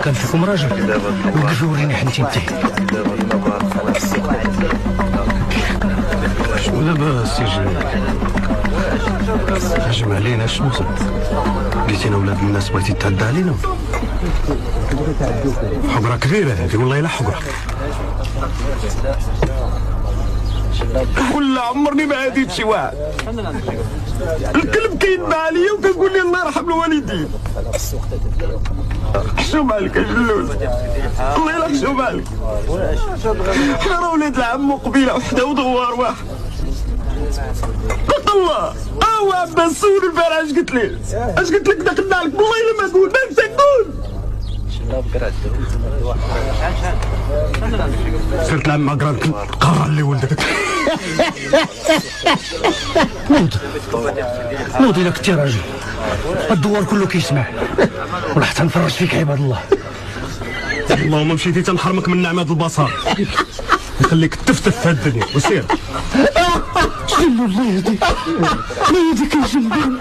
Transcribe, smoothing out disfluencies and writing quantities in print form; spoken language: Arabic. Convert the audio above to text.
كان فيكم راجل وقف يوريني حنتي انت. شنو دابا السي هجم علينا؟ شنو قلتي لنا ولاد الناس بغيتي تعدى علينا؟ حقره كبيره هذه والله الا حقره. ولا عمرني ما عاديت شي واحد. الكلب كيدمع عليا وكنقول لي الله يرحم الوالدين. حشوم عليك يا جلوس، الله يلا حشوم عليك. حنا راه ولاد العم وقبيله وحده ودوار واحد. قلت الله هو عباس سول البارح اش قلت لي؟ اش قلت لك دخلنا عليك والله الا ما نقول ما نقول. صرت لعب مع قران قرا اللي ولدك. نوض لك انت راجل، الدوار كله كيسمع ولا حتى نفرج فيك عباد الله. اللهم مشيتي تنحرمك من نعمة البصر نخليك تفتف في الدنيا وسير. شنو الله يهديك، ما يهديك الجنبين.